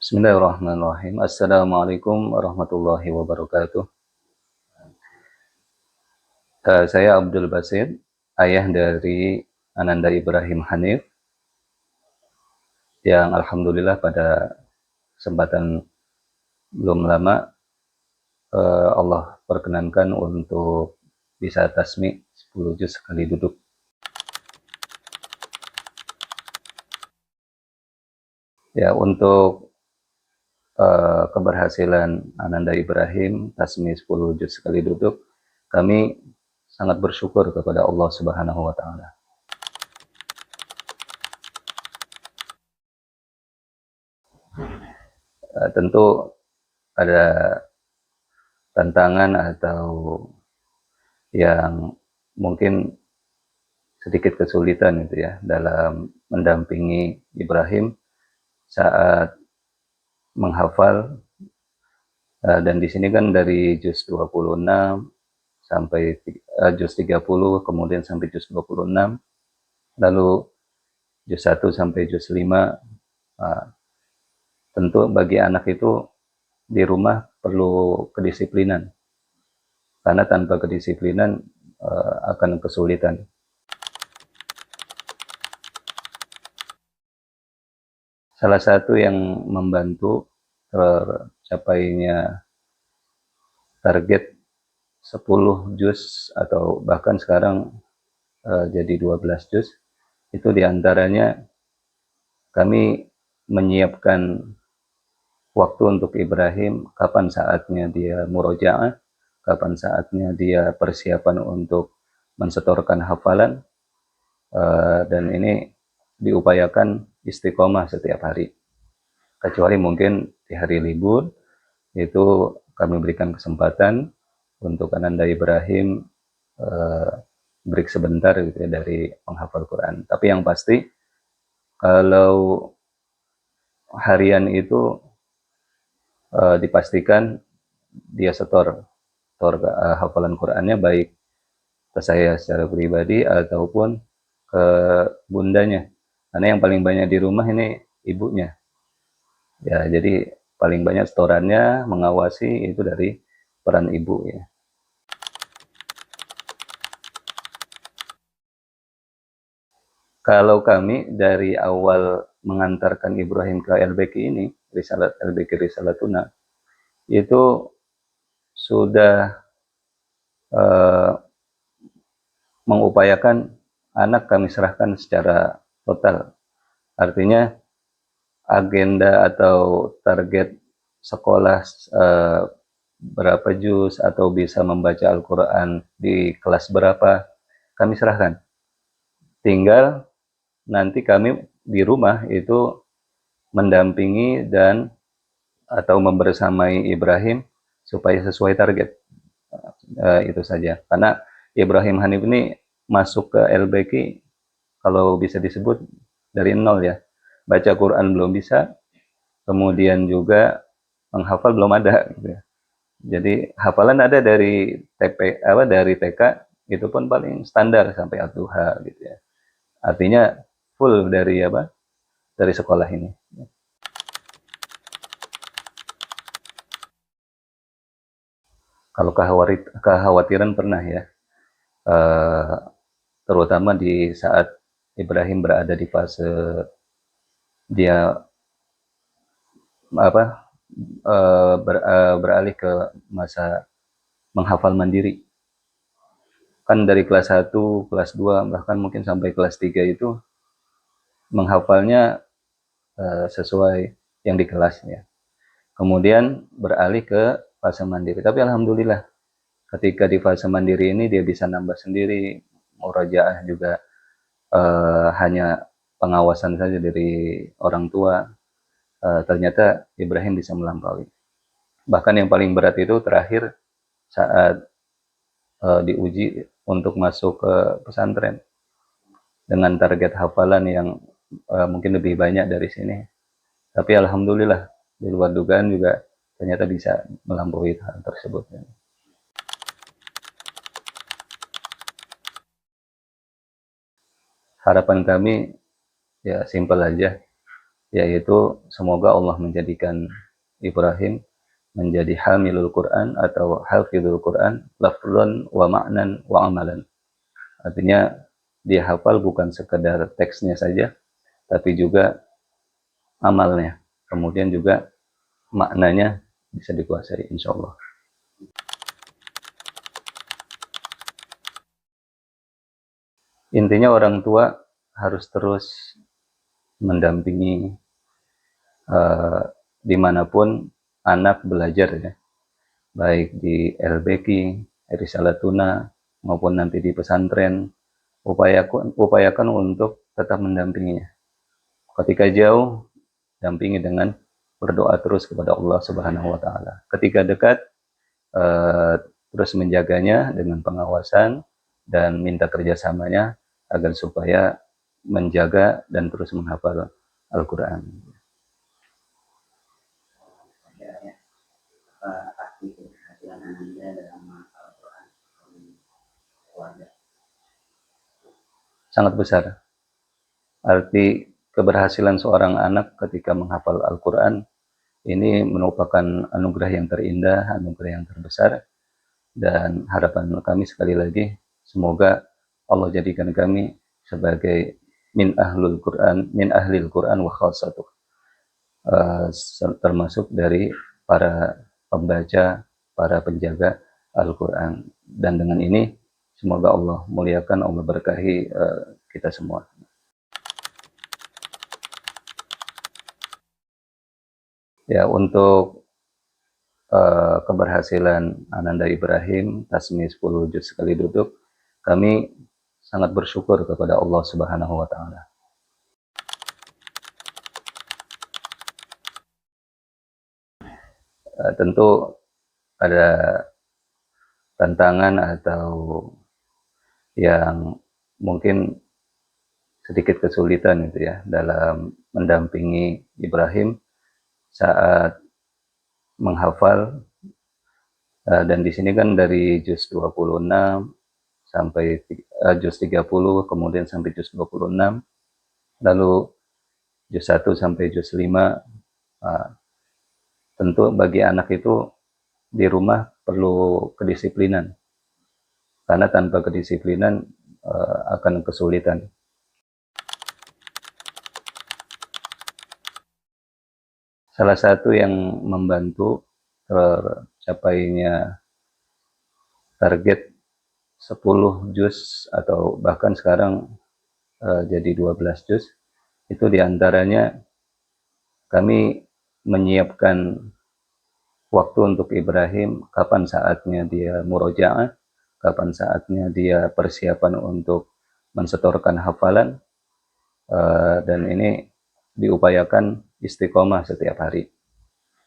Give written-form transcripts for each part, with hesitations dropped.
Bismillahirrahmanirrahim. Assalamualaikum warahmatullahi wabarakatuh. Saya Abdul Basit, ayah dari Ananda Ibrahim Hanif, yang alhamdulillah pada kesempatan belum lama Allah perkenankan untuk bisa tasmi 10 juz sekali duduk. Ya, untuk keberhasilan Ananda Ibrahim tasmi 10 juz sekali duduk, kami sangat bersyukur kepada Allah Subhanahu wa taala. Tentu ada tantangan atau yang mungkin sedikit kesulitan itu ya dalam mendampingi Ibrahim saat menghafal, dan di sini kan dari juz 26 sampai juz 30, kemudian sampai juz 26, lalu juz 1 sampai juz 5. Tentu bagi anak itu di rumah perlu kedisiplinan, karena tanpa kedisiplinan akan kesulitan. Salah satu yang membantu tercapainya target 10 juz atau bahkan sekarang jadi 12 juz, itu diantaranya kami menyiapkan waktu untuk Ibrahim, kapan saatnya dia murojaah, kapan saatnya dia persiapan untuk mensetorkan hafalan, dan ini diupayakan istiqomah setiap hari. Kecuali mungkin di hari libur, itu kami berikan kesempatan untuk Ananda Ibrahim break sebentar gitu ya dari menghafal Quran. Tapi yang pasti kalau harian itu dipastikan dia setor hafalan Qurannya, baik ke saya secara pribadi ataupun ke bundanya. Karena yang paling banyak di rumah ini ibunya. Ya, jadi paling banyak setorannya mengawasi itu dari peran ibu ya. Kalau kami dari awal mengantarkan Ibrahim ke LBQ ini, Risalat LBQ Risalatuna, itu sudah uh, mengupayakan anak kami serahkan secara total. Artinya agenda atau target sekolah berapa juz atau bisa membaca Al-Quran di kelas berapa, kami serahkan. Tinggal nanti kami di rumah itu mendampingi dan atau membersamai Ibrahim supaya sesuai target. Itu saja. Karena Ibrahim Hanif ini masuk ke LBQ kalau bisa disebut dari nol ya. Baca Quran belum bisa, kemudian juga menghafal belum ada gitu ya. Jadi hafalan ada dari dari TK, itu pun paling standar sampai Al-Duha gitu ya. Artinya full dari dari sekolah ini. Kalau kekhawatiran pernah ya, eh, terutama di saat Ibrahim berada di fase dia apa beralih ke masa menghafal mandiri. Kan dari kelas 1, kelas 2, bahkan mungkin sampai kelas 3 itu menghafalnya sesuai yang di kelasnya. Kemudian beralih ke fase mandiri. Tapi alhamdulillah ketika di fase mandiri ini dia bisa nambah sendiri, murajaah juga hanya pengawasan saja dari orang tua. Ternyata Ibrahim bisa melampaui. Bahkan yang paling berat itu terakhir saat diuji untuk masuk ke pesantren dengan target hafalan yang mungkin lebih banyak dari sini. Tapi alhamdulillah di luar dugaan juga ternyata bisa melampaui hal tersebut. Harapan kami ya simpel aja, yaitu semoga Allah menjadikan Ibrahim menjadi hamilul Quran atau hafizul Quran lafzan wa ma'nan wa amalan. Artinya dia hafal bukan sekedar teksnya saja, tapi juga amalnya. Kemudian juga maknanya bisa dikuasai insya Allah. Intinya orang tua harus terus mendampingi dimanapun anak belajar ya, baik di LBQ, Risalatuna, maupun nanti di pesantren, upayakan untuk tetap mendampinginya. Ketika jauh, dampingi dengan berdoa terus kepada Allah Subhanahu wa taala. Ketika dekat, terus menjaganya dengan pengawasan dan minta kerjasamanya agar supaya menjaga dan terus menghafal Al-Quran. Sangat besar. Arti keberhasilan seorang anak ketika menghafal Al-Quran ini merupakan anugerah yang terindah, anugerah yang terbesar, dan harapan kami sekali lagi semoga Allah jadikan kami sebagai min ahlul Quran, min ahlil Quran wa khassatuh, termasuk dari para pembaca, para penjaga Al-Quran. Dan dengan ini semoga Allah muliakan, Allah berkahi kita semua. Ya, untuk keberhasilan Ananda Ibrahim Tasmi 10 juz sekali duduk, kami sangat bersyukur kepada Allah Subhanahu wa taala. Tentu ada tantangan atau yang mungkin sedikit kesulitan gitu ya dalam mendampingi Ibrahim saat menghafal, dan di sini kan dari juz 26 sampai juz 30, kemudian sampai juz 26, lalu juz 1 sampai juz 5. Tentu bagi anak itu di rumah perlu kedisiplinan, karena tanpa kedisiplinan akan kesulitan. Salah satu yang membantu tercapainya target 10 juz atau bahkan sekarang jadi 12 juz, itu diantaranya kami menyiapkan waktu untuk Ibrahim, kapan saatnya dia murojaah, kapan saatnya dia persiapan untuk mensetorkan hafalan, dan ini diupayakan istiqomah setiap hari.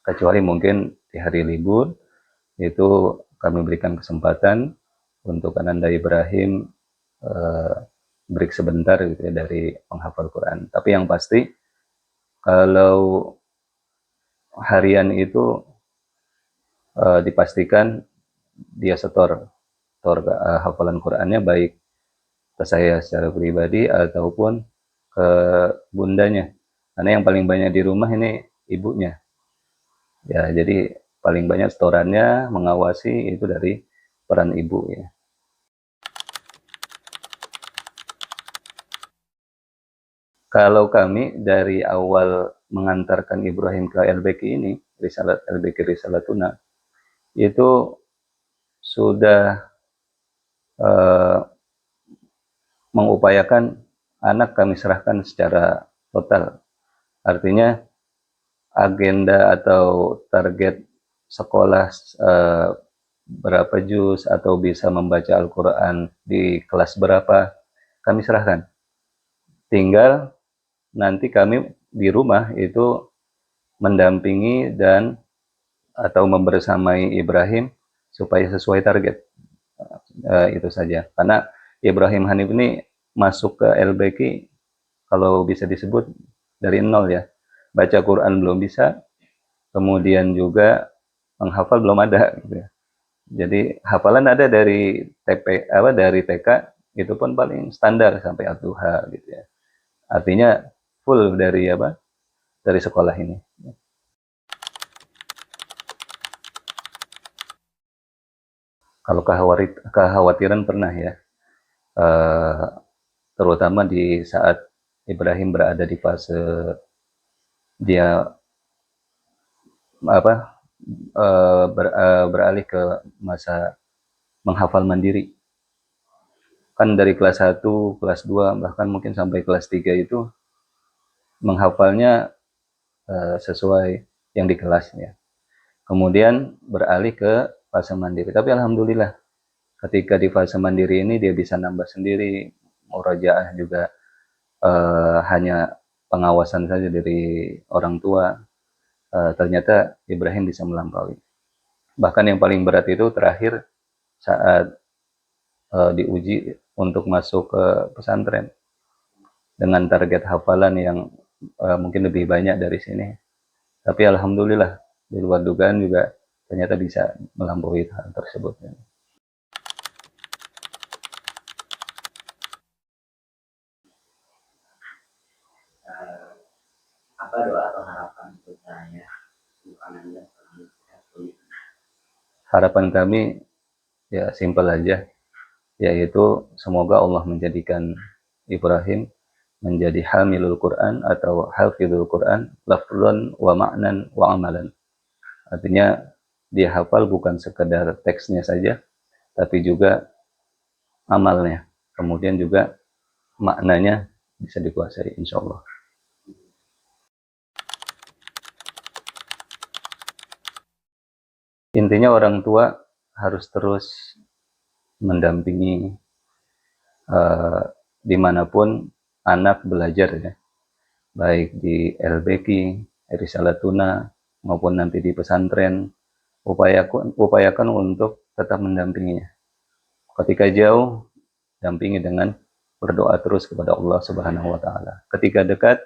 Kecuali mungkin di hari libur, itu kami berikan kesempatan untuk Ananda Ibrahim break sebentar gitu ya dari menghafal Quran. Tapi yang pasti kalau harian itu dipastikan dia setor hafalan Qurannya, baik ke saya secara pribadi ataupun ke bundanya, karena yang paling banyak di rumah ini ibunya ya, jadi paling banyak setorannya mengawasi itu dari peran ibu ya. Kalau kami dari awal mengantarkan Ibrahim ke LBQ ini, LBQ Risalatuna, itu sudah mengupayakan anak kami serahkan secara total. Artinya agenda atau target sekolah berapa juz atau bisa membaca Al-Quran di kelas berapa, kami serahkan. Tinggal nanti kami di rumah itu mendampingi dan atau membersamai Ibrahim supaya sesuai target. Itu saja. Karena Ibrahim Hanif ini masuk ke LBQ kalau bisa disebut dari nol ya. Baca Quran belum bisa, kemudian juga menghafal belum ada gitu ya. Jadi hafalan ada dari dari TK, itu pun paling standar sampai Ad-Duha gitu ya. Artinya full dari dari sekolah ini. Kalau kekhawatiran pernah ya, eh, terutama di saat Ibrahim berada di fase dia apa beralih ke masa menghafal mandiri. Kan dari kelas 1, kelas 2, bahkan mungkin sampai kelas 3 itu menghafalnya sesuai yang di kelas ya. Kemudian beralih ke fase mandiri. Tapi alhamdulillah ketika di fase mandiri ini dia bisa nambah sendiri, murojaah juga hanya pengawasan saja dari orang tua. Ternyata Ibrahim bisa melampaui. Bahkan yang paling berat itu terakhir saat diuji untuk masuk ke pesantren dengan target hafalan yang mungkin lebih banyak dari sini. Tapi alhamdulillah di luar dugaan juga ternyata bisa melampaui hal tersebut. Apa doa atau harapan untuk saya Anda? Harapan kami ya simpel aja, yaitu semoga Allah menjadikan Ibrahim menjadi hamilul Quran atau hafizul Quran lafzan wa ma'nan wa amalan. Artinya dia hafal bukan sekedar teksnya saja, tapi juga amalnya. Kemudian juga maknanya bisa dikuasai insya Allah. Intinya orang tua harus terus mendampingi dimanapun anak belajar ya, baik di LBQ, Risalatuna, maupun nanti di pesantren, upayakan untuk tetap mendampinginya. Ketika jauh, dampingi dengan berdoa terus kepada Allah Subhanahu wa taala. Ketika dekat,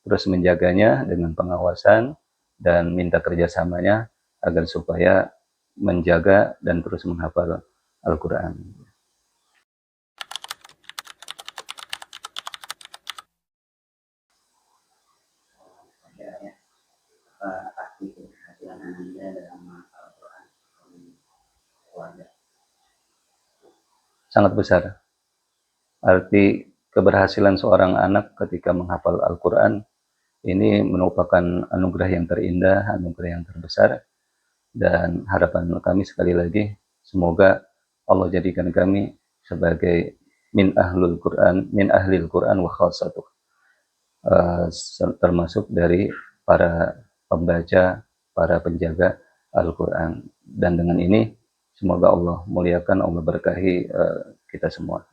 terus menjaganya dengan pengawasan dan minta kerjasamanya agar supaya menjaga dan terus menghafal Al-Quran. Sangat besar. Arti keberhasilan seorang anak ketika menghafal Al-Quran ini merupakan anugerah yang terindah, anugerah yang terbesar, dan harapan kami sekali lagi semoga Allah jadikan kami sebagai min ahlul Quran, min ahlil Quran wa khassatuh, termasuk dari para pembaca, para penjaga Al-Quran. Dan dengan ini semoga Allah muliakan, Allah berkahi kita semua.